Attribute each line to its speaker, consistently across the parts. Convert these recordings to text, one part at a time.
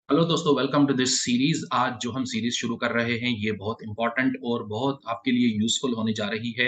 Speaker 1: Hello दोस्तों, welcome to this series. आज जो हम सीरीज़ शुरू कर रहे हैं, ये बहुत इम्पोर्टेंट और बहुत आपके लिए यूज़फुल होने जा रही है।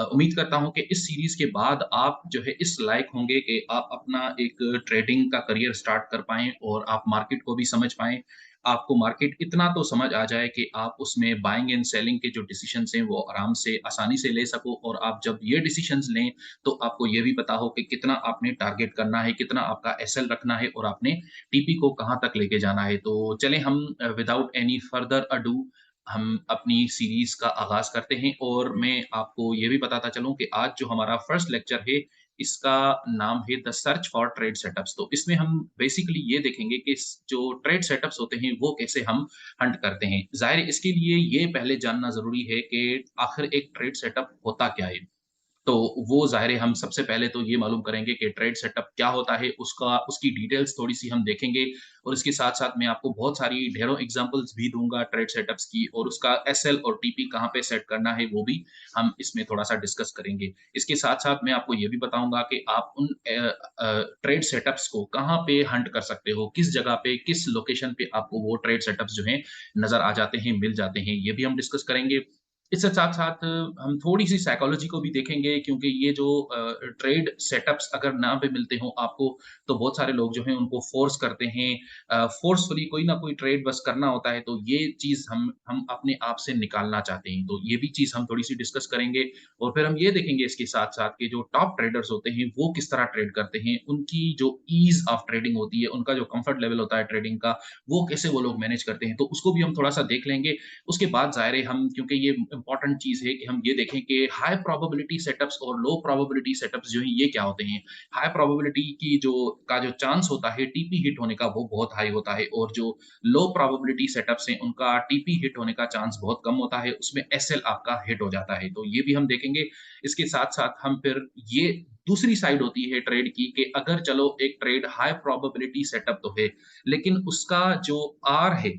Speaker 1: उम्मीद करता हूँ कि इस सीरीज़ के बाद आप जो है इस लायक होंगे कि आप अपना एक ट्रेडिंग का करियर स्टार्ट कर पाएँ और आप मार्केट को भी समझ पाएँ। आपको मार्केट इतना तो समझ आ जाए कि आप उसमें बाइंग एंड सेलिंग के जो डिसीज़न्स हैं, वो आराम से, आसानी से ले सको और आप जब ये डिसीज़न्स लें, तो आपको ये भी पता हो कि कितना आपने टारगेट करना है, कितना आपका एसएल रखना है और आपने टीपी को कहाँ तक लेके जाना है। तो चलें हम विदाउट एनी फर्दर अडू हम अपनी सीरीज़ का आगाज़ करते हैं और मैं आपको ये भी बताता चलूँ कि आज जो हमारा फर्स्ट लेक्चर है, इसका नाम है the search for trade setups. तो इसमें हम बेसिकली ये देखेंगे कि स जो ट्रेड सेटअप्स होते हैं, वो कैसे हम हंट करते हैं। ज़ाहिर है इसके लिए ये पहले जानना ज़रूरी है कि आखिर एक ट्रेड सेटअप होता क्या है? तो वो ज़ाहिर है हम सबसे पहले तो ये मालूम करेंगे कि ट्रेड सेटअप क्या होता है, उसका उसकी डिटेल्स थोड़ी-सी हम देखेंगे और इसके साथ-साथ मैं आपको बहुत सारी ढेरों एग्ज़ाम्पल्स भी दूँगा ट्रेड सेटअप्स की और उसका एसएल और टीपी कहाँ पे सेट करना है, वो भी हम इसमें थोड़ा-सा डिस्कस करेंगे। इसके साथ-साथ मैं आपको ये भी बताऊँगा कि आप उन ट्रेड सेटअप्स को कहाँ पे हंट कर सकते हो, किस जगह पे, किस लोकेशन पे आपको वो ट्रेड सेटअप्स जो हैं, नज़र आ जाते हैं, मिल जाते हैं, ये भी हम डिस्कस करेंगे। इसके साथ-साथ हम थोड़ी-सी साइकोलॉजी को भी देखेंगे क्योंकि ये जो ट्रेड सेटअप्स अगर ना भी मिलते हों आपको, तो बहुत सारे लोग जो हैं उनको फ़ोर्स करते हैं। फ़ोर्सफुली कोई ना कोई ट्रेड बस करना होता है, तो ये चीज़ हम अपने आप से निकालना चाहते हैं। तो ये भी चीज़ हम थोड़ी-सी डिस्कस करेंगे और फिर हम ये देखेंगे इसके साथ-साथ कि जो टॉप ट्रेडर्स होते हैं, वो किस तरह ट्रेड करते हैं, उनकी जो ईज़ ऑफ ट्रेडिंग होती है, उनका जो कम्फ़र्ट लेवल होता है ट्रेडिंग का, वो कैसे वो लोग मैनेज करते हैं, तो उसको भी हम थोड़ा-सा देख लेंगे। उसके बाद ज़ाहिर है हम क्योंकि ये इम्पोर्टेंट चीज़ है कि हम ये देखें कि हाई प्रोबेबिलिटी सेटअप्स और लो प्रोबेबिलिटी सेटअप्स जो हैं ये क्या होते हैं। हाई प्रोबेबिलिटी की जो चांस होता है टीपी हिट होने का वो बहुत हाई होता है और जो लो प्रोबेबिलिटी सेटअप्स हैं उनका टीपी हिट होने का चांस बहुत कम होता है, उसमें एसएल आपका हिट हो जाता है। तो ये भी हम देखेंगे। इसके साथ-साथ हम फिर ये दूसरी साइड होती है ट्रेड की कि अगर चलो एक ट्रेड हाई प्रोबेबिलिटी सेटअप तो है, लेकिन उसका जो आर है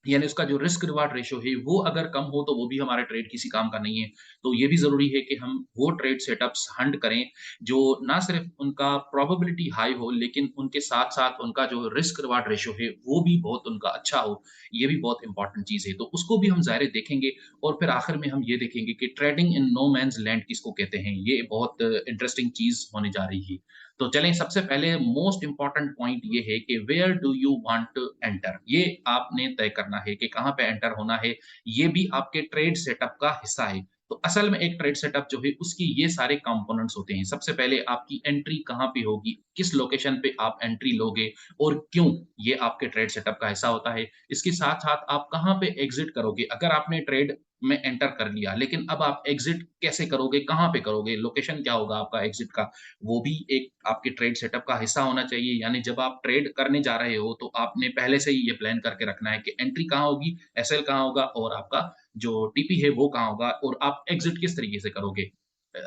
Speaker 1: यानी उसका जो रिस्क रिवार्ड रेशियो है, वो अगर कम हो तो वो भी हमारा ट्रेड किसी काम का नहीं है। तो ये भी ज़रूरी है कि हम वो ट्रेड सेटअप्स हंट करें, जो ना सिर्फ़ उनका प्रोबेबिलिटी हाई हो, लेकिन उनके साथ-साथ उनका जो रिस्क रिवार्ड रेशियो है, वो भी बहुत उनका अच्छा हो। ये भी बहुत इम्पोर्टेंट चीज़ है। तो उसको भी हम ज़ाहिर है देखेंगे और फिर आखिर में हम ये देखेंगे कि trading in no man's land किसको कहते हैं। ये बहुत इंटरेस्टिंग चीज़ होने जा रही है। तो चलें सबसे पहले मोस्ट इम्पोर्टेंट पॉइंट ये है कि where do you want to enter? ये आपने तय करना है कि कहाँ पे एंटर होना है, ये भी आपके ट्रेड सेटअप का हिस्सा है। तो असल में एक ट्रेड सेटअप जो है उसकी ये सारे कंपोनेंट्स होते हैं। सबसे पहले आपकी एंट्री कहाँ पे होगी, किस लोकेशन पे आप एंट्री लोगे और क्यों? ये आपके ट्रेड सेटअप का हिस्सा होता है। इसके साथ-साथ आप कहाँ पे एग्ज़िट करोगे? अगर आपने ट्रेड में एंटर कर लिया, लेकिन अब आप एग्ज़िट कैसे करोगे, कहाँ पे करोगे, लोकेशन क्या होगा आपका एग्ज़िट का? वो भी एक आपके ट्रेड सेटअप का हिस्सा होना चाहिए। यानी जब आप ट्रेड करने जा रहे हो, तो आपने पहले से ही ये प्लान करके रखना है कि एंट्री कहाँ होगी, एसएल कहाँ होगा और आपका जो टीपी है वो कहाँ होगा और आप एग्ज़िट किस तरीके से करोगे।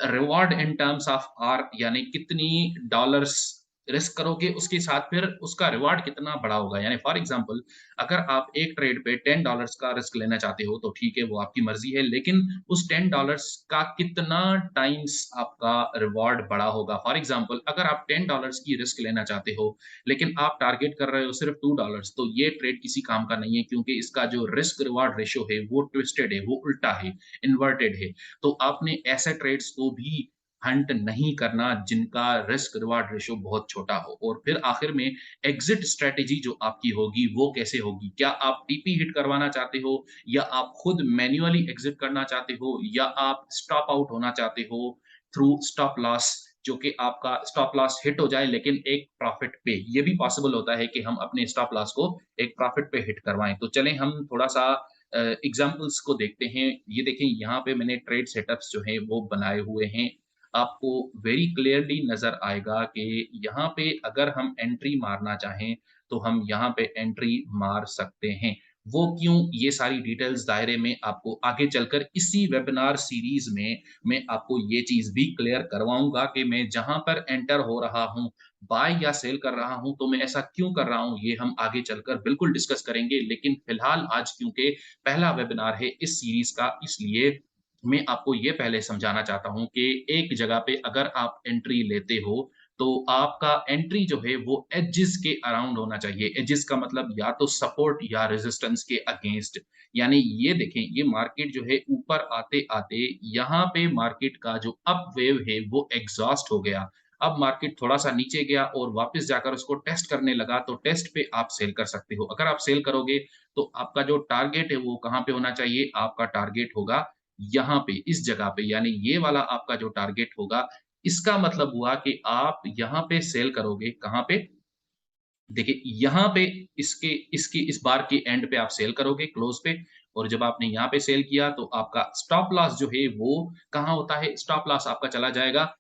Speaker 1: Reward in terms of R यानी कितनी डॉलर्स रिस्क करोगे, उसके साथ फिर उसका रिवार्ड कितना बड़ा होगा। यानी फॉर एग्ज़ाम्पल अगर आप एक ट्रेड पे $10 का रिस्क लेना चाहते हो, तो ठीक है, वो आपकी मर्ज़ी है, लेकिन उस $10 का कितना टाइम्स आपका रिवार्ड बड़ा होगा। फॉर एग्ज़ाम्पल अगर आप $10 की रिस्क लेना चाहते हो, लेकिन आप टारगेट कर रहे हो सिर्फ़ $2 तो ये ट्रेड किसी काम का नहीं है क्योंकि इसका जो रिस्क रिवार्ड रेशियो है, वो ट्विस्टेड है, वो उल्टा है, इन्वर्टेड है। तो आपने ऐसे ट्रेड्स को भी हंट नहीं करना जिनका रिस्क रिवार्ड रेशियो बहुत छोटा हो और फिर आखिर में एग्ज़िट स्ट्रैटेजी जो आपकी होगी, वो कैसे होगी? क्या आप टीपी हिट करवाना चाहते हो या आप खुद मैन्युअली एग्ज़िट करना चाहते हो या आप स्टॉप आउट होना चाहते हो थ्रू स्टॉप लॉस जो कि आपका स्टॉप लॉस हिट हो जाए लेकिन एक प्रॉफ़िट पे। ये भी पॉसिबल होता है कि हम अपने स्टॉप लॉस को एक प्रॉफ़िट पे हिट करवाएँ। तो चलें हम थोड़ा-सा एग्ज़ाम्पल्स को देखते हैं। ये देखें यहाँ पे मैंने ट्रेड सेटअप्स जो हैं वो बनाए हुए हैं। आपको वेरी क्लियरली नज़र आएगा कि यहाँ पे अगर हम एंट्री मारना चाहें, तो हम यहाँ पे एंट्री मार सकते हैं। वो क्यों? ये सारी डिटेल्स दायरे में आपको आगे चलकर इसी वेबिनार सीरीज़ में मैं आपको ये चीज़ भी क्लियर करवाऊँगा कि मैं जहाँ पर एंटर हो रहा हूँ, बाय या सेल कर रहा हूँ, तो मैं ऐसा क्यों कर रहा हूँ, ये हम आगे चलकर बिल्कुल डिस्कस करेंगे। लेकिन फिलहाल आज क्योंकि पहला वेबिनार है इस सीरीज़ का, इसलिए मैं आपको ये पहले समझाना चाहता हूँ कि एक जगह पे अगर आप एंट्री लेते हो, तो आपका एंट्री जो है वो एजेस के अराउंड होना चाहिए। एजेस का मतलब या तो सपोर्ट या रेजिस्टेंस के अगेंस्ट। यानी ये देखें, ये मार्केट जो है ऊपर आते-आते यहाँ पे मार्केट का जो अप वेव है वो एग्ज़ॉस्ट हो गया। अब मार्केट थोड़ा-सा नीचे गया और वापस जाकर उसको टेस्ट करने लगा, तो टेस्ट पे आप सेल कर सकते हो। अगर आप सेल करोगे, तो आपका जो टारगेट है वो कहाँ पे होना चाहिए? आपका टारगेट होगा यहाँ पे, इस जगह पे, यानी ये वाला आपका जो टारगेट होगा, इसका मतलब हुआ कि आप यहाँ पे सेल करोगे, कहाँ पे? देखिए, यहाँ पे इसके इसकी इस बार के एंड पे आप सेल करोगे क्लोज़ पे, और जब आपने यहाँ पे सेल किया तो आपका स्टॉप लॉस जो है वो कहाँ होता है? स्टॉप लॉस आपका चला जाएगा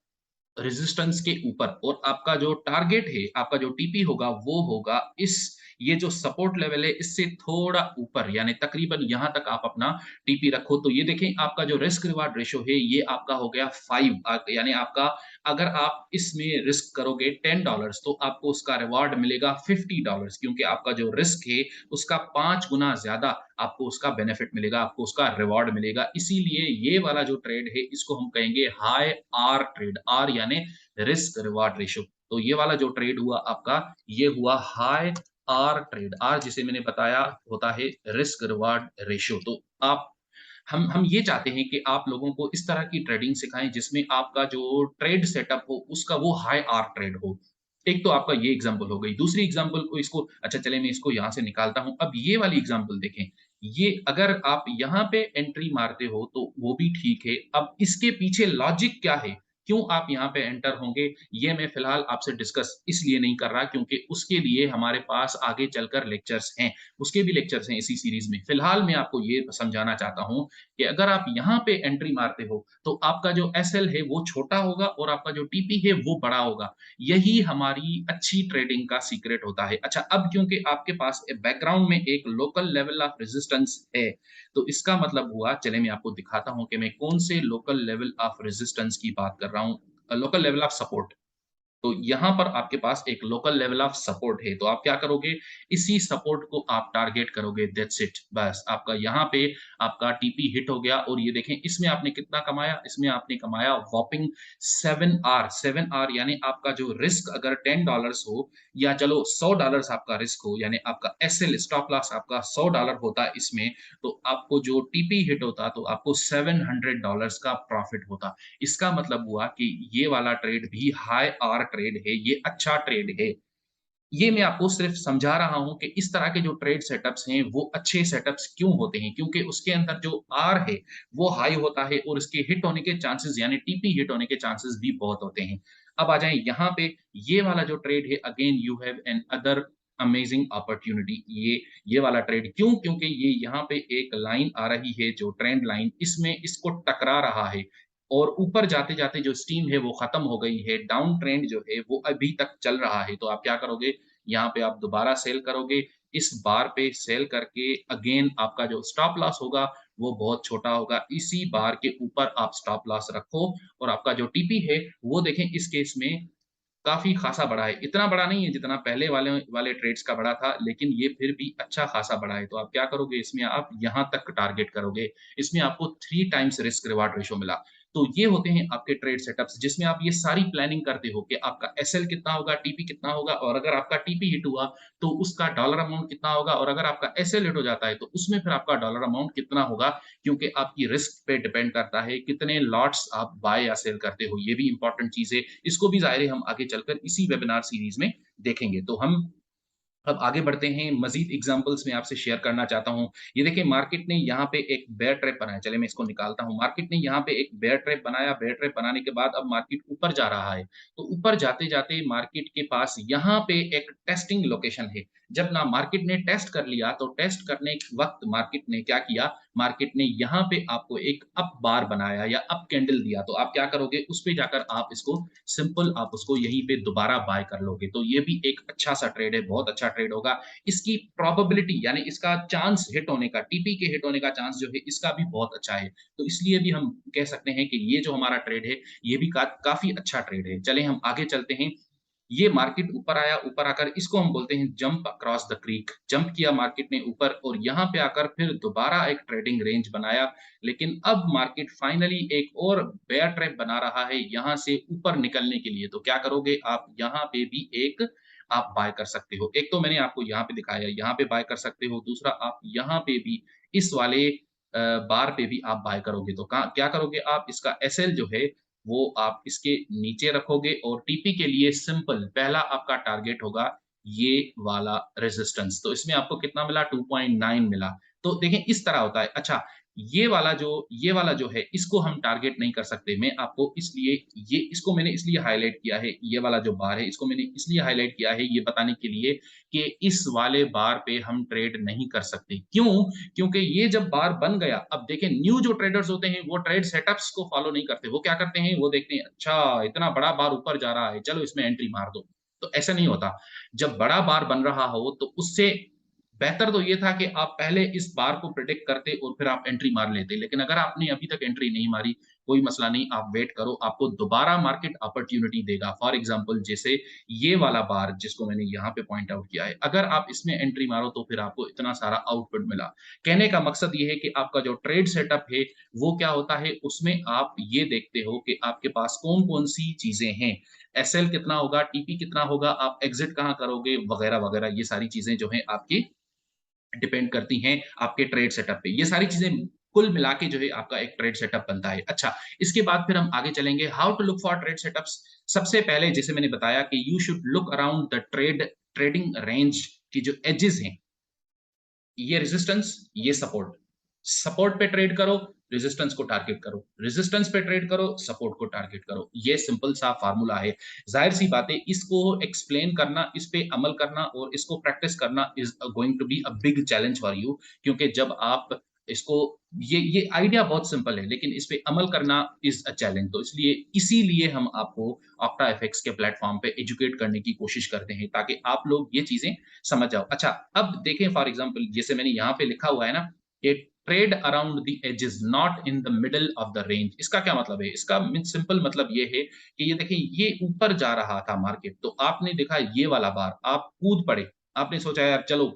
Speaker 1: रेजिस्टेंस के ऊपर, और आपका जो टारगेट है, आपका जो टीपी होगा वो होगा इस, ये जो सपोर्ट लेवल है इससे थोड़ा ऊपर, यानी तकरीबन यहाँ तक आप अपना टीपी रखो। तो ये देखें, आपका जो रिस्क रिवार्ड रेशियो है ये आपका हो गया 5, यानी आपका, अगर आप इसमें रिस्क करोगे $10 तो आपको उसका रिवार्ड मिलेगा $50, क्योंकि आपका जो रिस्क है उसका 5 गुना ज़्यादा आपको उसका बेनिफिट मिलेगा, आपको उसका रिवार्ड मिलेगा। इसीलिए ये वाला जो ट्रेड है इसको हम कहेंगे हाई आर ट्रेड, आर यानी रिस्क रिवार्ड रेशियो। तो ये वाला जो ट्रेड हुआ आपका, ये हुआ हाई आर ट्रेड। आर जिसे मैंने बताया होता है रिस्क रिवार्ड रेशियो। तो आप, हम ये चाहते हैं कि आप लोगों को इस तरह की ट्रेडिंग सिखाएँ जिसमें आपका जो ट्रेड सेटअप हो उसका वो हाई आर ट्रेड हो। एक तो आपका ये एग्ज़ाम्पल हो गई। दूसरी एग्ज़ाम्पल को इसको, अच्छा चलिए मैं इसको यहाँ से निकालता हूँ। अब ये वाली एग्ज़ाम्पल देखें। ये अगर आप यहाँ पे एंट्री मारते हो तो वो भी ठीक है। अब इसके पीछे लॉजिक क्या है? क्यों आप यहाँ पे एंटर होंगे? ये मैं फ़िलहाल आपसे डिस्कस इसलिए नहीं कर रहा क्योंकि उसके लिए हमारे पास आगे चलकर लेक्चर्स हैं। उसके भी लेक्चर्स हैं इसी सीरीज़ में। फ़िलहाल मैं आपको ये समझाना चाहता हूँ कि अगर आप यहाँ पे एंट्री मारते हो, तो आपका जो एसएल है वो छोटा होगा और आपका जो टीपी है वो बड़ा होगा। यही हमारी अच्छी ट्रेडिंग का सीक्रेट होता है। अच्छा, अब क्योंकि आपके पास बैकग्राउंड में एक लोकल लेवल ऑफ रेजिस्टेंस है, तो इसका मतलब हुआ, चलिए मैं आपको दिखाता हूँ कि मैं कौन से लोकल लेवल ऑफ रेजिस्टेंस की बात कर रहा हूँ। Local level of support. तो यहाँ पर आपके पास एक लोकल लेवल ऑफ सपोर्ट है, तो आप क्या करोगे? इसी सपोर्ट को आप टारगेट करोगे, दैट्स इट। बस आपका यहाँ पे आपका टीपी हिट हो गया, और ये देखें इसमें आपने कितना कमाया? इसमें आपने कमाया व्हॉपिंग 7 आर, 7 आर, यानी आपका जो रिस्क अगर $10 हो, या चलो $100 आपका रिस्क हो, यानी आपका एसएल स्टॉप लॉस आपका $100 होता इसमें, तो आपको जो टीपी हिट होता तो आपको $700 का प्रॉफिट होता। इसका मतलब हुआ कि ये वाला ट्रेड भी हाई आर ट्रेड है, ये अच्छा ट्रेड है। ये मैं आपको सिर्फ समझा रहा हूँ कि इस तरह के जो ट्रेड सेटअप्स हैं, वो अच्छे सेटअप्स क्यों होते हैं, क्योंकि उसके अंदर जो आर है, वो हाई होता है और इसके हिट होने के चांसेस, यानी टीपी हिट होने के चांसेस भी बहुत होते हैं। अब आ जाएँ यहाँ पे, ये वाला जो ट्रेड है, again you have an other amazing opportunity. ये वाला ट्रेड क्यों? क्योंकि ये यहाँ पे एक लाइन आ रही है जो ट्रेंड लाइन, इसमें इसको टकरा रहा है, और ऊपर जाते-जाते जो स्टीम है वो खत्म हो गई है, डाउन ट्रेंड जो है वो अभी तक चल रहा है। तो आप क्या करोगे? यहाँ पे आप दोबारा सेल करोगे, इस बार पे सेल करके अगेन आपका जो स्टॉप लॉस होगा वो बहुत छोटा होगा। इसी बार के ऊपर आप स्टॉप लॉस रखो, और आपका जो टीपी है वो देखें इस केस में काफ़ी खासा बढ़ा है। इतना बड़ा नहीं है जितना पहले वाले वाले ट्रेड्स का बढ़ा था, लेकिन ये फिर भी अच्छा खासा बढ़ा है। तो आप क्या करोगे? इसमें आप यहाँ तक टारगेट करोगे। इसमें आपको 3 टाइम्स रिस्क रिवार्ड रेशियो मिला। तो ये होते हैं आपके ट्रेड सेटअप्स जिसमें आप ये सारी प्लानिंग करते हो कि आपका एसएल कितना होगा, टीपी कितना होगा, और अगर आपका टीपी हिट हुआ तो उसका डॉलर अमाउंट कितना होगा, और अगर आपका एसएल हिट हो जाता है तो उसमें फिर आपका डॉलर अमाउंट कितना होगा, क्योंकि आपकी रिस्क पे डिपेंड करता है कितने लॉट्स आप बाय या सेल करते हो। ये भी इम्पोर्टेंट चीज़ है। इसको भी ज़ाहिर है हम आगे चलकर इसी वेबिनार सीरीज़ में देखेंगे। तो हम अब आगे बढ़ते हैं, मज़ीद एग्ज़ाम्पल्स मैं आपसे शेयर करना चाहता हूँ। ये देखिए, मार्केट ने यहाँ पे एक बेयर ट्रैप बनाया, चलिए मैं इसको निकालता हूँ। मार्केट ने यहाँ पे एक बेयर ट्रैप बनाया, बेयर ट्रैप बनाने के बाद अब मार्केट ऊपर जा रहा है। तो ऊपर जाते-जाते मार्केट के पास यहाँ पे एक टेस्टिंग लोकेशन है। जब ना मार्केट ने टेस्ट कर लिया, तो टेस्ट करने के वक़्त मार्केट ने क्या किया, मार्केट ने यहाँ पे आपको एक अप बार बनाया या अप कैंडल दिया। तो आप क्या करोगे, उस पे जाकर आप इसको सिंपल आप उसको यहीं पे दोबारा बाय कर लोगे। तो ये भी एक अच्छा-सा ट्रेड है, बहुत अच्छा ट्रेड होगा। इसकी प्रोबेबिलिटी, यानी इसका चांस हिट होने का, टीपी के हिट होने का चांस जो है इसका भी बहुत अच्छा है। तो इसलिए भी हम कह सकते हैं कि ये जो हमारा ट्रेड है, ये भी काफ़ी अच्छा ट्रेड है। चलें हम आगे चलते हैं। ये मार्केट ऊपर आया, ऊपर आकर इसको हम बोलते हैं jump across the creek. Jump किया मार्केट ने ऊपर और यहाँ पे आकर फिर दोबारा एक ट्रेडिंग रेंज बनाया। लेकिन अब मार्केट फाइनली एक और बेयर ट्रैप बना रहा है यहाँ से ऊपर निकलने के लिए। तो क्या करोगे आप यहाँ पे भी एक आप बाय कर सकते हो। एक तो मैंने आपको यहाँ पे दिखाया, यहाँ पे बाय कर सकते हो। दूसरा आप यहाँ पे भी इस वाले बार पे भी आप बाय करोगे। तो कहाँ क्या करोगे आप इसका एसएल जो है वो आप इसके नीचे रखोगे और टीपी के लिए सिंपल पहला आपका टारगेट होगा ये वाला रेजिस्टेंस। तो इसमें आपको कितना मिला 2.9 मिला। तो देखें इस तरह होता है। अच्छा ये वाला जो है इसको हम टारगेट नहीं कर सकते। मैं आपको इसलिए ये इसको मैंने इसलिए हाइलाइट किया है, ये वाला जो बार है इसको मैंने इसलिए हाइलाइट किया है ये बताने के लिए कि इस वाले बार पे हम ट्रेड नहीं कर सकते। क्यों? क्योंकि ये जब बार बन गया, अब देखें न्यू जो ट्रेडर्स होते हैं वो ट्रेड सेटअप्स को फॉलो नहीं करते। वो क्या करते हैं, वो देखते हैं अच्छा इतना बड़ा बार ऊपर जा रहा है, चलो इसमें एंट्री मार दो। तो ऐसा नहीं होता। जब बड़ा बार बन रहा हो तो उससे बेहतर तो ये था कि आप पहले इस बार को प्रेडिक्ट करते और फिर आप एंट्री मार लेते। लेकिन अगर आपने अभी तक एंट्री नहीं मारी, कोई मसला नहीं, आप वेट करो, आपको दोबारा मार्केट अपॉर्च्युनिटी देगा। फॉर एग्जांपल जैसे ये वाला बार जिसको मैंने यहाँ पे पॉइंट आउट किया है, अगर आप इसमें एंट्री मारो तो फिर आपको इतना सारा आउटपुट मिला। कहने का मकसद ये है कि आपका जो ट्रेड सेटअप है, वो क्या होता है, उसमें आप ये देखते हो कि आपके पास कौन-कौन सी चीज़ें हैं। एसएल कितना होगा, टीपी कितना होगा, आप एग्ज़िट कहाँ करोगे, वगैरह-वगैरह ये सारी चीज़ें जो हैं आपकी डिपेंड करती हैं आपके ट्रेड सेटअप पे। ये सारी चीज़ें कुल मिला के जो है आपका एक ट्रेड सेटअप बनता है। अच्छा, इसके बाद फिर हम आगे चलेंगे how to look for trade setups. सबसे पहले जैसे मैंने बताया कि you should look around the trading range की जो एजेस हैं, ये रेजिस्टेंस, ये सपोर्ट। सपोर्ट पे ट्रेड करो, रेजिस्टेंस को टारगेट करो। रेजिस्टेंस पे ट्रेड करो, सपोर्ट को टारगेट करो। ये सिंपल सा फार्मूला है। ज़ाहिर-सी बात है इसको एक्सप्लेन करना, इस पे अमल करना और इसको प्रैक्टिस करना is going to be a big challenge for you, क्योंकि जब आप इसको ये आइडिया बहुत सिंपल है, लेकिन इस पे अमल करना इज़ अ चैलेंज। तो इसलिए इसीलिए हम आपको ऑक्टा एफएक्स के प्लेटफ़ॉर्म पे एजुकेट करने की कोशिश करते हैं, ताकि आप लोग ये चीज़ें समझ जाओ। अच्छा, अब देखें फॉर एग्ज़ाम्पल जैसे मैंने यहाँ पे लिखा हुआ है ना, कि trade around the edges not in the middle of the range. इसका क्या मतलब है? इसका मीन सिंपल मतलब ये है कि ये देखिए ये ऊपर जा रहा था मार्केट, तो आपने देखा ये वाला बार, आप कूद पड़े। आपने सोचा यार चलो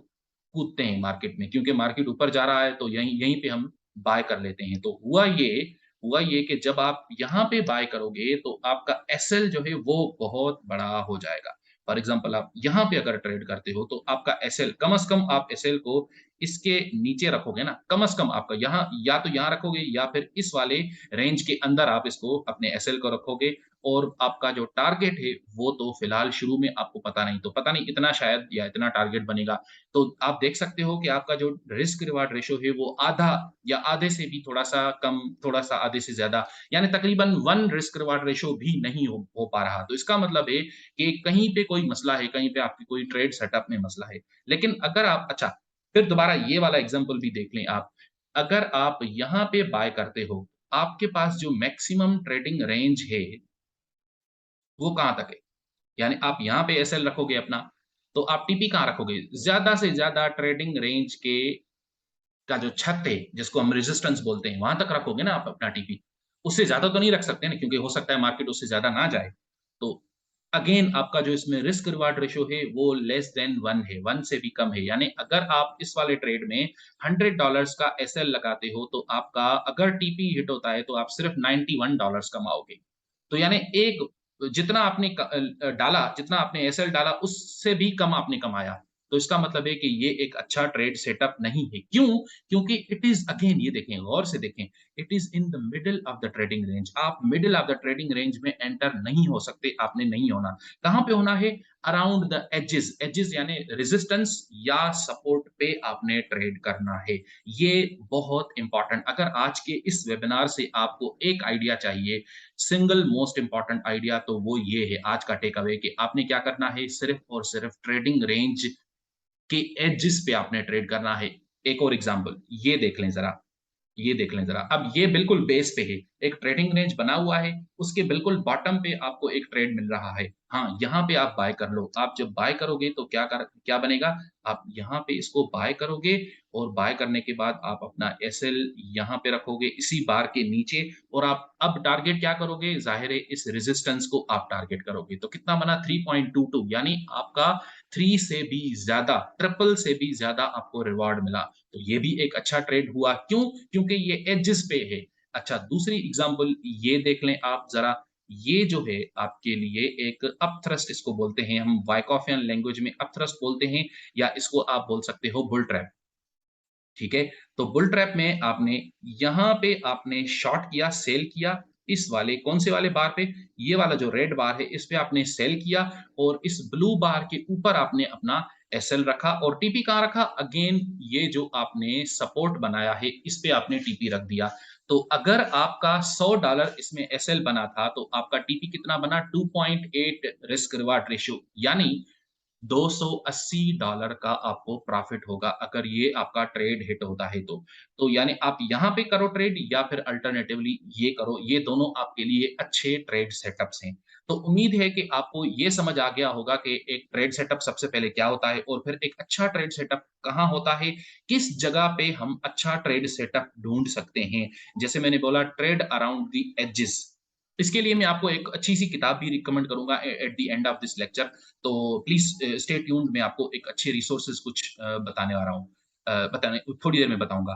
Speaker 1: कूदते हैं मार्केट में, क्योंकि मार्केट ऊपर जा रहा है तो यहीं यहीं पे हम बाय कर लेते हैं। तो हुआ ये कि जब आप यहाँ पे बाय करोगे तो आपका एसएल जो है वो बहुत बड़ा हो जाएगा। फॉर एग्ज़ाम्पल आप यहाँ पे अगर ट्रेड करते हो तो आपका एसएल कम से कम आप एसएल को इसके नीचे रखोगे ना, कम से कम आपका यहाँ या तो यहाँ रखोगे या फिर इस वाले रेंज के अंदर आप इसको अपने एसएल को रखोगे और आपका जो टारगेट है वो तो फिलहाल शुरू में आपको पता नहीं, तो पता नहीं इतना शायद या इतना टारगेट बनेगा। तो आप देख सकते हो कि आपका जो रिस्क रिवार्ड रेशियो है वो आधा या आधे से भी थोड़ा-सा कम, थोड़ा-सा आधे से ज़्यादा, यानी तकरीबन 1 रिस्क रिवार्ड रेशियो भी नहीं हो पा रहा। तो इसका मतलब है कि कहीं पे कोई मसला है, कहीं पे आपकी कोई ट्रेड सेटअप में मसला है। लेकिन अगर आप अच्छा, फिर दोबारा ये वाला एग्ज़ाम्पल भी देख लें आप। अगर आप यहाँ पे बाय करते हो, आपके पास जो मैक्सिमम ट्रेडिंग रेंज है, वो कहाँ तक है? यानी आप यहाँ पे एसएल रखोगे अपना, तो आप टीपी कहाँ रखोगे? ज़्यादा से ज़्यादा ट्रेडिंग रेंज के का जो छत है, जिसको हम रेजिस्टेंस बोलते हैं, वहाँ तक रखोगे ना आप अपना टीपी। उससे ज़्यादा तो नहीं रख सकते ना, क्योंकि हो सकता है मार्केट उससे ज़्यादा ना जाए। तो अगेन आपका जो इसमें रिस्क रिवार्ड रेशियो है वो लेस देन 1 है, 1 से भी कम है। यानी अगर आप इस वाले ट्रेड में $100 का एसएल लगाते हो तो आपका अगर टीपी हिट होता है तो आप सिर्फ $91 कमाओगे। तो यानी एक जितना आपने डाला, जितना आपने एसएल डाला उससे भी कम आपने कमाया। तो इसका मतलब है कि ये एक अच्छा ट्रेड सेटअप नहीं है। क्यों? क्योंकि इट इज़ अगेन ये देखें, गौर से देखें, it is in the middle of the trading range. आप middle of the trading range में एंटर नहीं हो सकते, आपने नहीं होना। कहाँ पे होना है? अराउंड द एजेस, एजेस यानी रेजिस्टेंस या सपोर्ट पे आपने ट्रेड करना है। ये बहुत इंपॉर्टेंट, अगर आज के इस वेबिनार से आपको एक आइडिया चाहिए, सिंगल मोस्ट इम्पोर्टेंट आइडिया, तो वो ये है आज का टेक अवे कि आपने क्या करना है, सिर्फ और सिर्फ ट्रेडिंग रेंज के एजेस पे आपने ट्रेड करना है। एक और एग्जांपल ये देख लें ज़रा। ये देख लें ज़रा। अब ये बिल्कुल बेस पे है, एक ट्रेडिंग रेंज बना हुआ है, उसके बिल्कुल बॉटम पे आपको एक ट्रेड मिल रहा है। हाँ, यहाँ पे आप बाय कर लो। आप जब बाय करोगे तो क्या बनेगा? आप यहाँ पे इसको बाय करोगे और बाय करने के बाद आप अपना एसएल यहाँ पे रखोगे इसी बार के नीचे और आप अब टारगेट क्या करोगे? ज़ाहिर है इस रेजिस्टेंस को आप टारगेट करोगे। तो कितना बना 3.22 यानी आपका 3 से भी ज़्यादा, ट्रिपल से भी ज़्यादा आपको रिवार्ड मिला। तो ये भी एक अच्छा ट्रेड हुआ। क्यों? क्योंकि ये एजेस पे है। अच्छा दूसरी एग्ज़ाम्पल ये देख लें आप ज़रा, ये जो है आपके लिए एक अपथ्रस्ट इसको बोलते हैं हम वाइकॉफियन लैंग्वेज में अपथ्रस्ट बोलते हैं या इसको आप बोल सकते हो बुल ट्रैप। ठीक है? तो बुल ट्रैप में आपने यहाँ पे आपने शॉर्ट किया, सेल किया, इस वाले कौन से वाले बार पे? ये वाला जो रेड बार है, इस पे आपने सेल किया और इस ब्लू बार के ऊपर आपने अपना एसएल रखा और टीपी कहाँ रखा? अगेन ये जो आपने सपोर्ट बनाया है, इस पे आपने टीपी रख दिया। तो अगर आपका $100 इसमें एसएल बना था, तो आपका टीपी कितना बना? 2.8 रिस्क रिवार्ड रेशियो यानी $280 का आपको प्रॉफ़िट होगा अगर ये आपका ट्रेड हिट होता है तो। तो यानी आप यहाँ पे करो ट्रेड या फिर अल्टरनेटिवली ये करो, ये दोनों आपके लिए अच्छे ट्रेड सेटअप्स हैं। तो उम्मीद है कि आपको ये समझ आ गया होगा कि एक ट्रेड सेटअप सबसे पहले क्या होता है और फिर एक अच्छा ट्रेड सेटअप कहाँ होता है, किस जगह पे हम अच्छा ट्रेड सेटअप ढूँढ सकते हैं। जैसे मैंने बोला ट्रेड अराउंड द एजेस। इसके लिए मैं आपको एक अच्छी-सी किताब भी रिकमेंड करूँगा at the end of this lecture. तो प्लीज़ स्टे ट्यून्ड मैं आपको एक अच्छे रिसोर्सेज़ कुछ बताने वाला हूँ। बताने थोड़ी देर में बताऊँगा।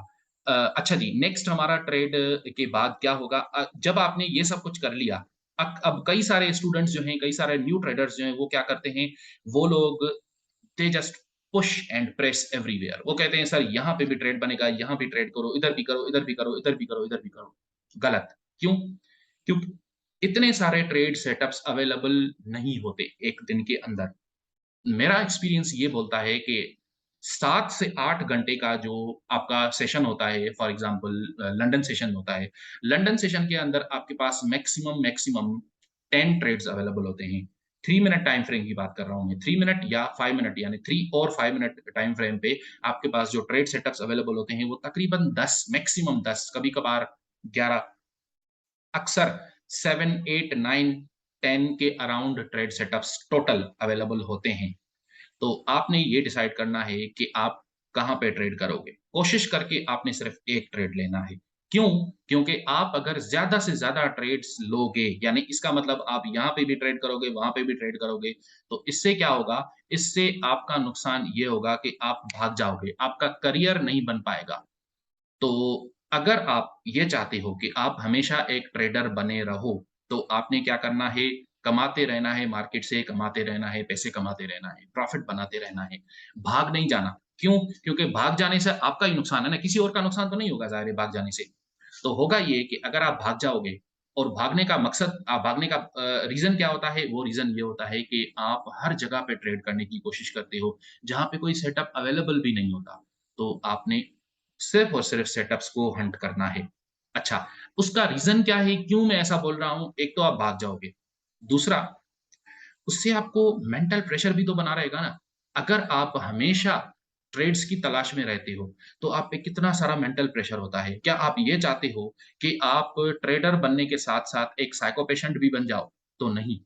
Speaker 1: अच्छा जी, नेक्स्ट हमारा ट्रेड के बाद क्या होगा जब आपने ये सब कुछ कर लिया, अब कई सारे स्टूडेंट्स जो हैं, कई सारे न्यू ट्रेडर्स जो हैं, वो क्या करते हैं, वो लोग they just push and press everywhere. वो कहते हैं, "सर, यहाँ पे भी ट्रेड बनेगा, यहाँ भी ट्रेड करो, इधर भी करो, इधर भी करो, इधर भी करो, इधर भी करो।" गलत। क्यों? क्योंकि इतने सारे ट्रेड सेटअप्स अवेलेबल नहीं होते एक दिन के अंदर। मेरा एक्सपीरियंस ये बोलता है कि 7 से 8 घंटे का जो आपका सेशन होता है, फॉर एग्ज़ाम्पल लंदन सेशन होता है। लंदन सेशन के अंदर आपके पास मैक्सिमम 10 ट्रेड्स अवेलेबल होते हैं। 3 मिनट टाइम फ्रेम की बात कर रहा हूँ मैं। 3 मिनट या 5 मिनट यानी 3 और 5 मिनट टाइम फ्रेम पे आपके पास जो ट्रेड सेटअप्स अवेलेबल होते हैं, वो तकरीबन 10 मैक्सिमम 10 कभी-कभार 11 अक्सर 7, 8, 9, 10 के around trade setups total available होते हैं। तो आपने ये डिसाइड करना है कि आप कहाँ पे ट्रेड करोगे। कोशिश करके आपने सिर्फ़ 1 ट्रेड लेना है। क्यों? क्योंकि आप अगर ज़्यादा से ज़्यादा ट्रेड्स लोगे, यानी इसका मतलब आप यहाँ पे भी ट्रेड करोगे, वहाँ पे भी ट्रेड करोगे, तो इससे क्या होगा? इससे आपका नुकसान ये होगा कि आप भाग जाओगे, आपका करियर नहीं बन पाएगा। तो अगर आप ये चाहते हो कि आप हमेशा एक ट्रेडर बने रहो, तो आपने क्या करना है, कमाते रहना है मार्केट से, कमाते रहना है, पैसे कमाते रहना है, प्रॉफ़िट बनाते रहना है, भाग नहीं जाना। क्यों? क्योंकि भाग जाने से आपका ही नुकसान है ना, किसी और का नुकसान तो नहीं होगा ज़ाहिर है भाग जाने से। तो होगा ये कि अगर आप भाग जाओगे और भागने का मकसद भागने का रीज़न क्या होता है? वो रीज़न ये होता है कि आप हर जगह पे ट्रेड करने की कोशिश करते हो, जहाँ पे कोई सेटअप अवेलेबल भी नहीं होता। तो आपने सिर्फ़ और सिर्फ़ सेटअप्स को हंट करना है। अच्छा, उसका रीज़न क्या है? क्यों मैं ऐसा बोल रहा हूँ? एक तो आप भाग जाओगे, दूसरा उससे आपको मेंटल प्रेशर भी तो बना रहेगा ना। अगर आप हमेशा ट्रेड्स की तलाश में रहते हो, तो आप पे कितना सारा मेंटल प्रेशर होता है। क्या आप ये चाहते हो कि आप ट्रेडर बनने के साथ-साथ एक साइको पेशेंट भी बन जाओ? तो नहीं।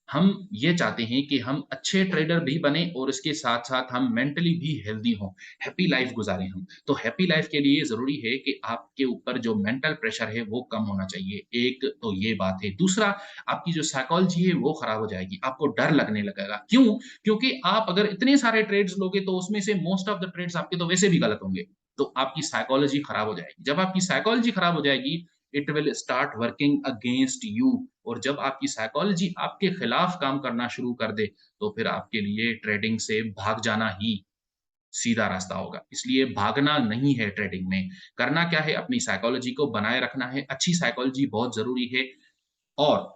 Speaker 1: हम ये चाहते हैं कि हम अच्छे ट्रेडर भी बने और इसके साथ-साथ हम मेंटली भी हेल्दी हों, हैप्पी लाइफ़ गुज़ारें हम। तो हैप्पी लाइफ़ के लिए ज़रूरी है कि आपके ऊपर जो मेंटल प्रेशर है, वो कम होना चाहिए। एक तो ये बात है। दूसरा आपकी जो साइकोलॉजी है वो खराब हो जाएगी, आपको डर लगने लगेगा। क्यों? क्योंकि आप अगर इतने सारे ट्रेड्स लोगे तो उसमें से मोस्ट ऑफ द ट्रेड्स आपके तो वैसे भी गलत होंगे। तो आपकी साइकोलॉजी खराब हो जाएगी। जब आपकी साइकोलॉजी खराब हो जाएगी, it will start working against you और जब आपकी साइकोलॉजी आपके खिलाफ काम करना शुरू कर दे, तो फिर आपके लिए ट्रेडिंग से भाग जाना ही सीधा रास्ता होगा। इसलिए भागना नहीं है ट्रेडिंग में। करना क्या है अपनी साइकोलॉजी को बनाए रखना है। अच्छी साइकोलॉजी बहुत ज़रूरी है और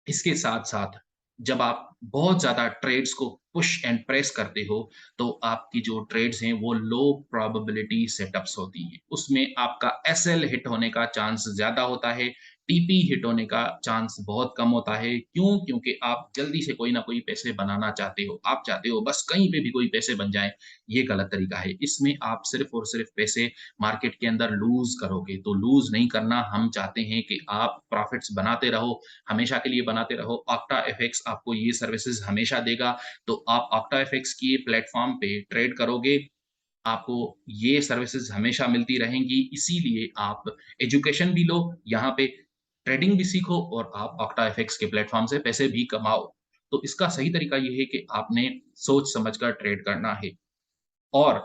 Speaker 1: इसके साथ-साथ जब आप बहुत ज़्यादा ट्रेड्स को पुश एंड प्रेस करते हो, तो आपकी जो ट्रेड्स हैं वो लो प्रोबेबिलिटी सेटअप्स होती हैं। उसमें आपका एसएल हिट होने का चांस ज़्यादा होता है, टीपी हिट होने का चांस बहुत कम होता है। क्यों? क्योंकि आप जल्दी से कोई ना कोई पैसे बनाना चाहते हो। आप चाहते हो बस कहीं पे भी कोई पैसे बन जाएँ, ये गलत तरीका है। इसमें आप सिर्फ़ और सिर्फ़ पैसे मार्केट के अंदर लूज़ करोगे। तो लूज़ नहीं करना, हम चाहते हैं कि आप प्रॉफ़िट्स बनाते रहो, हमेशा के लिए बनाते रहो। ऑक्टा एफएक्स आपको ये सर्विसेज़ हमेशा देगा। तो आप ऑक्टा एफएक्स के प्लेटफ़ॉर्म पे ट्रेड करोगे, आपको ये सर्विसेज़ हमेशा मिलती रहेंगी, इसीलिए आप एजुकेशन भी लो, यहाँ पे ट्रेडिंग भी सीखो और आप ऑक्टा एफएक्स के प्लेटफ़ॉर्म से पैसे भी कमाओ। तो इसका सही तरीका ये है कि आपने सोच समझ कर ट्रेड करना है और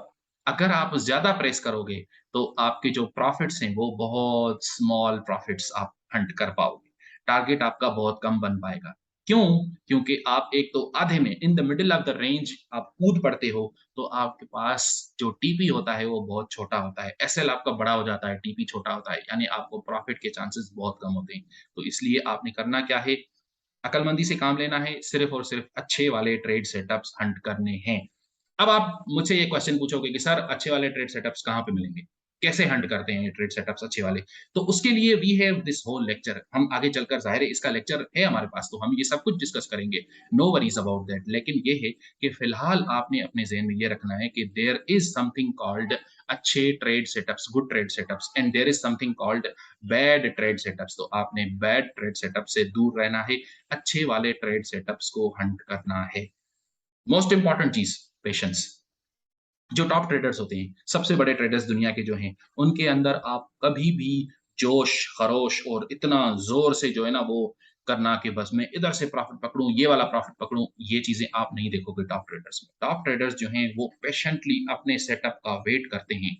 Speaker 1: अगर आप ज़्यादा प्रेस करोगे, तो आपके जो प्रॉफ़िट्स हैं, वो बहुत स्मॉल प्रॉफ़िट्स आप हंट कर पाओगे। टारगेट आपका बहुत कम बन पाएगा। क्यों? क्योंकि आप एक तो आधे में इन the middle of the range आप कूद पड़ते हो, तो आपके पास जो टीपी होता है, वो बहुत छोटा होता है। एसएल आपका बड़ा हो जाता है, टीपी छोटा होता है, यानी आपको प्रॉफ़िट के चांसेस बहुत कम होते हैं। तो इसलिए आपने करना क्या है, अकलमंदी से काम लेना है, सिर्फ़ और सिर्फ़ अच्छे वाले ट्रेड सेटअप्स हंट करने हैं। अब आप मुझसे ये क्वेश्चन पूछोगे कि सर अच्छे वाले ट्रेड सेटअप्स कहाँ पे मिलेंगे? कैसे हंट करते हैं ये ट्रेड सेटअप्स अच्छे वाले? तो उसके लिए we have this whole lecture हम आगे चलकर ज़ाहिर है इसका लेक्चर है हमारे पास, तो हम ये सब कुछ डिस्कस करेंगे। No worries about that. लेकिन ये है कि फिलहाल आपने अपने ज़हन में ये रखना है कि देयर इज़ समथिंग कॉल्ड अच्छे trade setups, good trade setups and there is something called bad trade setups. तो आपने बैड ट्रेड सेटअप से दूर रहना है, अच्छे वाले ट्रेड सेटअप्स को हंट करना है। मोस्ट इम्पोर्टेंट चीज़ पेशेंस। जो टॉप ट्रेडर्स होते हैं, सबसे बड़े ट्रेडर्स दुनिया के जो हैं, उनके अंदर आप कभी भी जोश, खरोश और इतना ज़ोर से जो है ना वो करना कि बस मैं इधर से प्रॉफ़िट पकड़ूँ, ये वाला प्रॉफ़िट पकड़ूँ, ये चीज़ें आप नहीं देखोगे टॉप ट्रेडर्स में। टॉप ट्रेडर्स जो हैं, वो पेशेंटली अपने सेटअप का वेट करते हैं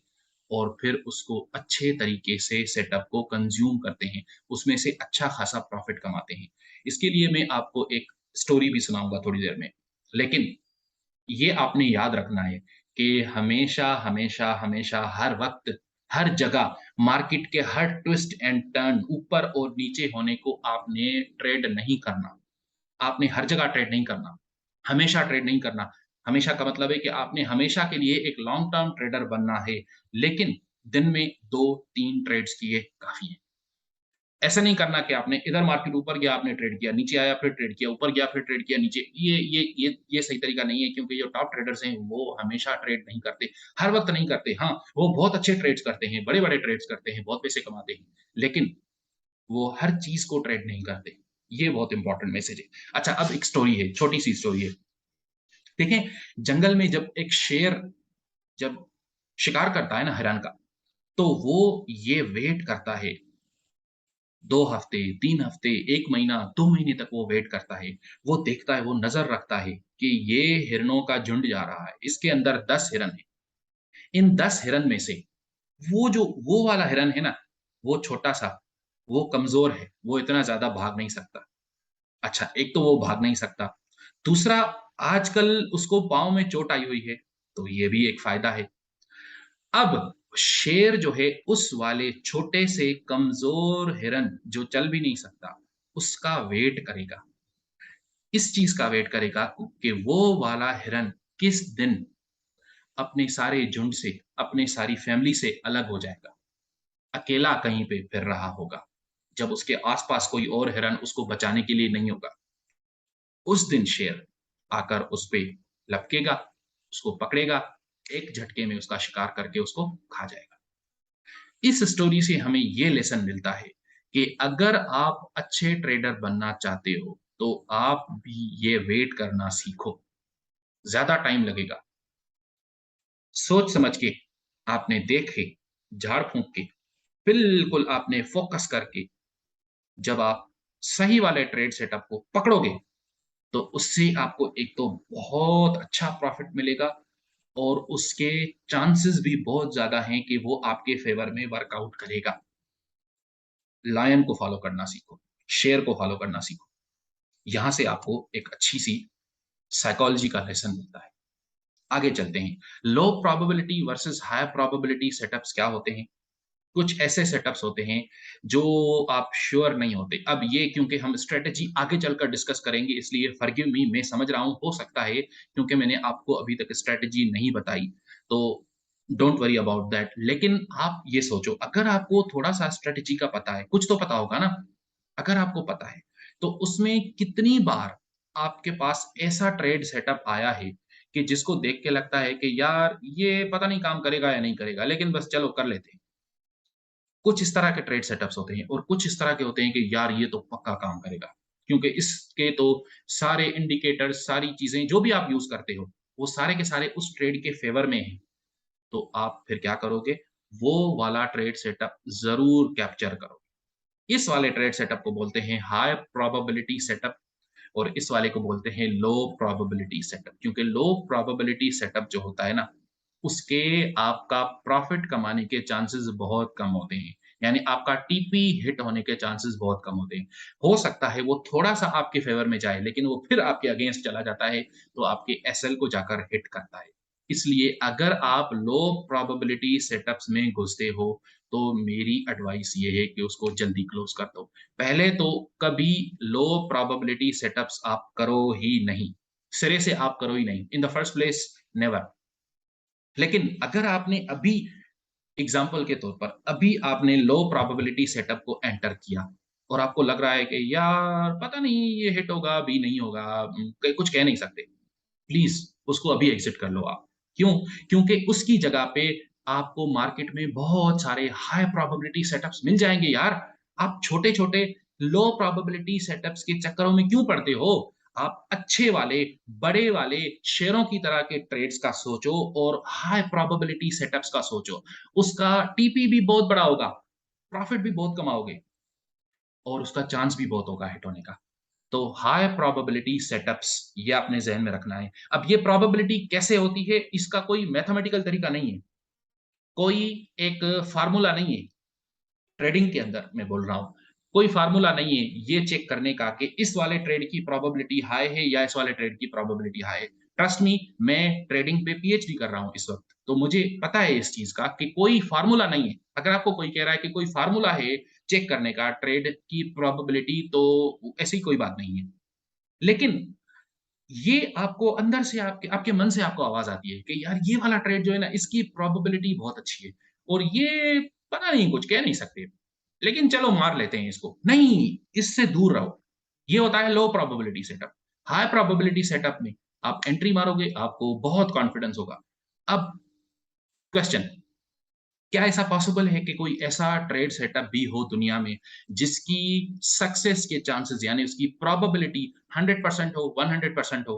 Speaker 1: और फिर उसको अच्छे तरीके से सेटअप को कंज़्यूम करते हैं, उसमें से अच्छा खासा प्रॉफ़िट कमाते हैं। इसके लिए मैं आपको एक स्टोरी भी सुनाऊँगा थोड़ी देर में। लेकिन ये आपने याद रखना है कि हमेशा, हमेशा, हमेशा हर वक़्त, हर जगह मार्केट के हर ट्विस्ट एंड टर्न ऊपर और नीचे होने को आपने ट्रेड नहीं करना। आपने हर जगह ट्रेड नहीं करना, हमेशा ट्रेड नहीं करना। हमेशा का मतलब है कि आपने हमेशा के लिए एक लॉन्ग टर्म ट्रेडर बनना है, लेकिन दिन में 2-3 ट्रेड्स किए काफ़ी हैं। ऐसा नहीं करना कि आपने इधर मार्केट ऊपर गया आपने ट्रेड किया, नीचे आया फिर ट्रेड किया, ऊपर गया फिर ट्रेड किया, नीचे ये सही तरीका नहीं है क्योंकि जो टॉप ट्रेडर्स हैं वो हमेशा ट्रेड नहीं करते, हर वक़्त नहीं करते। हाँ, वो बहुत अच्छे ट्रेड्स करते हैं, बड़े-बड़े ट्रेड्स करते हैं, बहुत पैसे कमाते हैं, लेकिन वो हर चीज़ को ट्रेड नहीं करते। ये बहुत इम्पोर्टेंट मैसेज है। अच्छा अब एक स्टोरी है, छोटी-सी स्टोरी है। देखें, जंगल में जब एक शेर जब शिकार करता है ना हिरन का, तो वो ये वेट करता है 2 हफ्ते, 3 हफ्ते, 1 महीना, 2 महीने तक वो वेट करता है। वो देखता है, वो नज़र रखता है कि ये हिरनों का झुंड जा रहा है, इसके अंदर 10 हिरन हैं। इन 10 हिरन में से वो वाला हिरन है ना, वो छोटा-सा, वो कमज़ोर है, वो इतना ज़्यादा भाग नहीं सकता। अच्छा, एक तो वो भाग नहीं सकता, दूसरा आजकल उसको पाँव में चोट आई हुई है, तो ये भी एक फ़ायदा है। अब शेर जो है उस वाले छोटे से कमज़ोर हिरन जो चल भी नहीं सकता, उसका वेट करेगा। इस चीज़ का वेट करेगा कि वो वाला हिरन किस दिन अपने सारे झुंड से, अपने सारी फैमिली से अलग हो जाएगा। अकेला कहीं पे फिर रहा होगा। जब उसके आस-पास कोई और हिरन उसको बचाने के लिए नहीं होगा। उस दिन शेर आकर उस पे लपकेगा, उसको पकड़ेगा, एक झटके में उसका शिकार करके उसको खा जाएगा। इस स्टोरी से हमें ये लेसन मिलता है कि अगर आप अच्छे ट्रेडर बनना चाहते हो, तो आप भी ये वेट करना सीखो। ज़्यादा टाइम लगेगा। सोच समझ के, आपने देख के, झाड़-फूँक के, बिल्कुल आपने फ़ोकस करके, जब आप सही वाले ट्रेड सेटअप को पकड़ोगे, तो उससे आपको एक तो बहुत अच्छा प्रॉफ़िट मिलेगा और उसके चांसेस भी बहुत ज़्यादा हैं कि वो आपके फ़ेवर में वर्कआउट करेगा। लायन को फ़ॉलो करना सीखो, शेर को फ़ॉलो करना सीखो। यहाँ से आपको एक अच्छी-सी साइकोलॉजी का लेसन मिलता है। आगे चलते हैं। लो probability versus high probability setups क्या होते हैं? कुछ ऐसे सेटअप्स होते हैं जो आप श्योर नहीं होते। अब ये क्योंकि हम स्ट्रैटेजी आगे चलकर डिस्कस करेंगे इसलिए फॉरगिव मी मैं समझ रहा हूँ हो सकता है क्योंकि मैंने आपको अभी तक स्ट्रैटेजी नहीं बताई, तो डोंट वरी अबाउट दैट। लेकिन आप ये सोचो अगर आपको थोड़ा-सा स्ट्रैटेजी का पता है, कुछ तो पता होगा ना? अगर आपको पता है, तो उसमें कितनी बार आपके पास ऐसा ट्रेड सेटअप आया है कि जिसको देख के लगता है कि यार ये पता नहीं काम करेगा या नहीं करेगा, लेकिन बस चलो कर लेते हैं। कुछ इस तरह के ट्रेड सेटअप्स होते हैं और कुछ इस तरह के होते हैं कि यार ये तो पक्का काम करेगा। क्योंकि इसके तो सारे इंडिकेटर्स, सारी चीज़ें जो भी आप यूज़ करते हो, वो सारे के सारे उस ट्रेड के फ़ेवर में हैं। तो आप फिर क्या करोगे? वो वाला ट्रेड सेटअप ज़रूर कैप्चर करोगे। इस वाले ट्रेड सेटअप को बोलते हैं हाई प्रोबेबिलिटी सेटअप और इस वाले को बोलते हैं लो प्रोबेबिलिटी सेटअप, क्योंकि लो प्रोबेबिलिटी सेटअप जो होता है ना, उसके आपका प्रॉफिट कमाने के चांसेस बहुत कम होते हैं। यानी आपका टीपी हिट होने के चांसेस बहुत कम होते हैं। हो सकता है वो थोड़ा-सा आपके फ़ेवर में जाए, लेकिन वो फिर आपके अगेंस्ट चला जाता है, तो आपके एसएल को जाकर हिट करता है। इसलिए अगर आप लो प्रोबेबिलिटी सेटअप्स में घुसते हो, तो मेरी एडवाइस ये है कि उसको जल्दी क्लोज़ कर दो। पहले तो कभी लो प्रोबेबिलिटी सेटअप्स आप करो ही नहीं। सिरे से आप करो ही नहीं। In the first place never. लेकिन अगर आपने अभी एग्ज़ाम्पल के तौर पर अभी आपने लो प्रोबेबिलिटी सेटअप को एंटर किया और आपको लग रहा है कि यार पता नहीं ये हिट होगा, अभी नहीं होगा, क कुछ कह नहीं सकते। प्लीज़ उसको अभी एग्ज़िट कर लो आप। क्यों? क्योंकि उसकी जगह पे आपको मार्केट में बहुत सारे हाई प्रोबेबिलिटी सेटअप्स मिल जाएँगे यार। आप छोटे-छोटे लो प्रोबेबिलिटी सेटअप्स के चक्करों में क्यों पड़ते हो? आप अच्छे वाले, बड़े वाले शेयरों की तरह के ट्रेड्स का सोचो और हाई प्रोबेबिलिटी सेटअप्स का सोचो। उसका टीपी भी बहुत बड़ा होगा, प्रॉफ़िट भी बहुत कमाओगे और उसका चांस भी बहुत होगा हिट होने का। तो हाई प्रोबेबिलिटी सेटअप्स ये आपने ज़हन में रखना है। अब ये प्रोबेबिलिटी कैसे होती है, इसका कोई मैथमेटिकल तरीका नहीं है। कोई एक फ़ॉर्मूला नहीं है, ट्रेडिंग के अंदर मैं बोल रहा हूँ। कोई फ़ॉर्मूला नहीं है ये चेक करने का कि इस वाले ट्रेड की प्रोबेबिलिटी हाई है या इस वाले ट्रेड की प्रोबेबिलिटी हाई है। ट्रस्ट मी, मैं ट्रेडिंग पे पीएचडी कर रहा हूँ इस वक़्त, तो मुझे पता है इस चीज़ का कि कोई फ़ॉर्मूला नहीं है। अगर आपको कोई कह रहा है कि कोई फ़ॉर्मूला है चेक करने का ट्रेड की प्रोबेबिलिटी, तो ऐसी कोई बात नहीं है। लेकिन ये आपको अंदर से आपके आपके मन से आपको आवाज़ आती है कि यार ये वाला ट्रेड जो है ना, इसकी प्रोबेबिलिटी बहुत अच्छी है और ये पता नहीं कुछ कह नहीं सकते, लेकिन चलो मार लेते हैं इसको। नहीं, इससे दूर रहो। ये होता है लो probability setup. High probability setup में आप एंट्री मारोगे, आपको बहुत कॉन्फिडेंस होगा। अब क्वेश्चन, क्या ऐसा पॉसिबल है कि कोई ऐसा ट्रेड सेटअप भी हो दुनिया में जिसकी सक्सेस के चांसेस यानी उसकी प्रोबेबिलिटी 100% हो, 100% हो?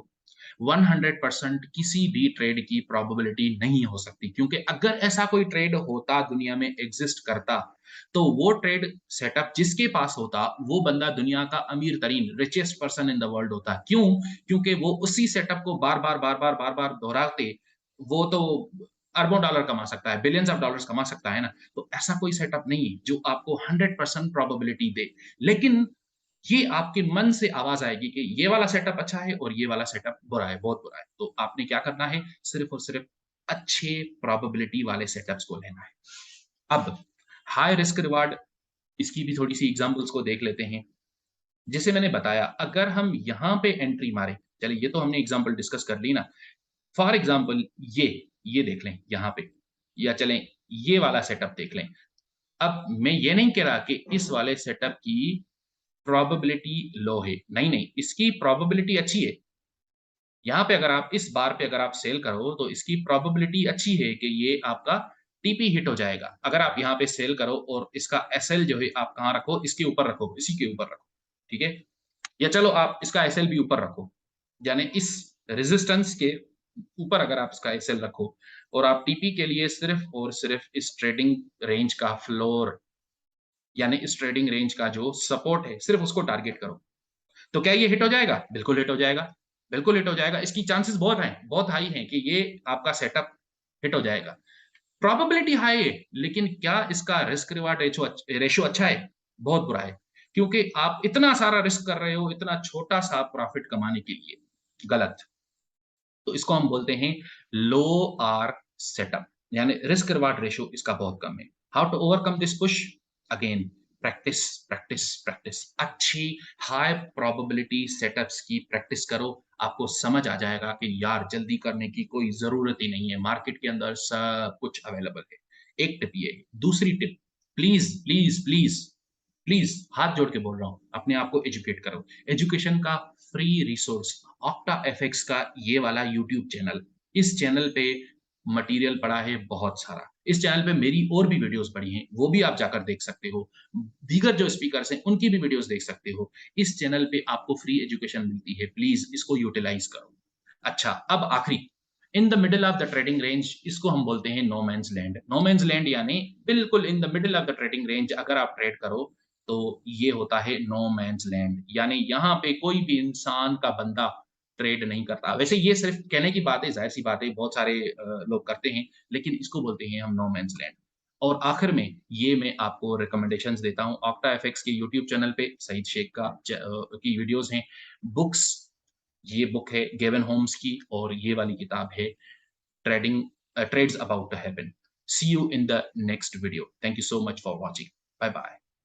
Speaker 1: 100% किसी भी ट्रेड की प्रोबेबिलिटी नहीं हो सकती, क्योंकि अगर ऐसा कोई ट्रेड होता, दुनिया में एग्जिस्ट करता, तो वो ट्रेड सेटअप जिसके पास होता, वो बंदा दुनिया का अमीर तरीन richest person in the world होता। क्यों? क्योंकि वो उसी सेटअप को बार-बार, बार-बार, बार-बार दोहराते, वो तो अरबों डॉलर कमा सकता है, बिलियंस ऑफ डॉलर्स कमा सकता है ना। तो ऐसा कोई सेटअप नहीं है जो आपको 100% प्रोबेबिलिटी दे। लेकिन ये आपके मन से आवाज़ आएगी कि ये वाला सेटअप अच्छा है और ये वाला सेटअप बुरा है, बहुत बुरा है। तो आपने क्या करना है, सिर्फ़ और सिर्फ़ अच्छे प्रोबेबिलिटी वाले सेटअप्स को लेना है। अब हाई रिस्क रिवार्ड, इसकी भी थोड़ी-सी एग्ज़ाम्पल्स को देख लेते हैं। जैसे मैंने बताया, अगर हम यहाँ पे एंट्री मारें, चलिए ये तो हमने एग्ज़ाम्पल डिस्कस कर ली ना। फॉर एग्ज़ाम्पल ये देख लें यहाँ पे, या चलें ये वाला सेटअप देख लें। अब मैं ये नहीं कह रहा कि इस वाले सेटअप की प्रोबेबिलिटी लो है। नहीं, नहीं, इसकी प्रोबेबिलिटी अच्छी है। यहाँ पे अगर आप इस बार पे अगर आप सेल करो, तो इसकी प्रोबेबिलिटी अच्छी है कि ये आपका टीपी हिट हो जाएगा। अगर आप यहाँ पे सेल करो और इसका एसएल जो है आप कहाँ रखो, इसके ऊपर रखो, इसी के ऊपर रखो, ठीक है? या चलो आप इसका एसएल भी ऊपर रखो, यानी इस रेजिस्टेंस के ऊपर अगर आप इसका एसएल रखो और आप टीपी के लिए सिर्फ़ और सिर्फ़ इस ट्रेडिंग रेंज का फ्लोर, यानी इस ट्रेडिंग रेंज का जो सपोर्ट है, सिर्फ़ उसको टारगेट करो। तो क्या ये हिट हो जाएगा? बिल्कुल हिट हो जाएगा। बिल्कुल हिट हो जाएगा। इसकी चांसेस बहुत हैं, बहुत हाई हैं कि ये आपका सेटअप हिट हो जाएगा। प्रोबेबिलिटी हाई है, लेकिन क्या इसका रिस्क रिवार्ड रेशियो अच्छा है? बहुत बुरा है। क्योंकि आप इतना सारा रिस्क कर रहे हो, इतना छोटा-सा प्रॉफिट कमाने के लिए। गलत। तो इसको हम बोलते हैं लो आर सेटअप, यानी रिस्क रिवार्ड रेशियो इसका बहुत कम है। How to overcome this push? Again practice, practice, practice. अच्छी हाई प्रोबेबिलिटी सेटअप्स की प्रैक्टिस करो, आपको समझ आ जाएगा कि यार जल्दी करने की कोई ज़रूरत ही नहीं है, मार्केट के अंदर सब कुछ अवेलेबल है। एक टिप ये है। दूसरी tip, please, please, please, please हाथ जोड़ के बोल रहा हूँ, अपने आप को एजुकेट करो। एजुकेशन का फ्री रिसोर्स ऑक्टा एफएक्स का ये वाला यूट्यूब चैनल, इस चैनल पे मटीरियल पड़ा है बहुत सारा। इस चैनल पे मेरी और भी वीडियोज़ पड़ी हैं, वो भी आप जाकर देख सकते हो। दीगर जो स्पीकर्स हैं, उनकी भी वीडियोज़ देख सकते हो। इस चैनल पे आपको फ्री एजुकेशन मिलती है, प्लीज़ इसको यूटिलाइज़ करो। अच्छा, अब आखिरी, in the middle of the trading range, इसको हम बोलते हैं no man's land. No man's land यानी बिल्कुल in the middle of the trading range अगर आप ट्रेड करो, तो ये होता है नो मैन्स लैंड। यानी यहाँ पे कोई भी इंसान का बंदा ट्रेड नहीं करता। वैसे ये सिर्फ़ कहने की बात है, ज़ाहिर-सी बात है, बहुत सारे लोग करते हैं, लेकिन इसको बोलते हैं हम नो मैन्स लैंड। और आखिर में ये मैं आपको रिकमेंडेशंस देता हूँ, ऑक्टा एफएक्स के यूट्यूब चैनल पे सईद शेख की वीडियोज़ हैं। बुक्स, ये बुक है गेविन होम्स की और ये वाली किताब है trading trades about the heaven. See you in the next video. Thank you so much for watching. Bye bye.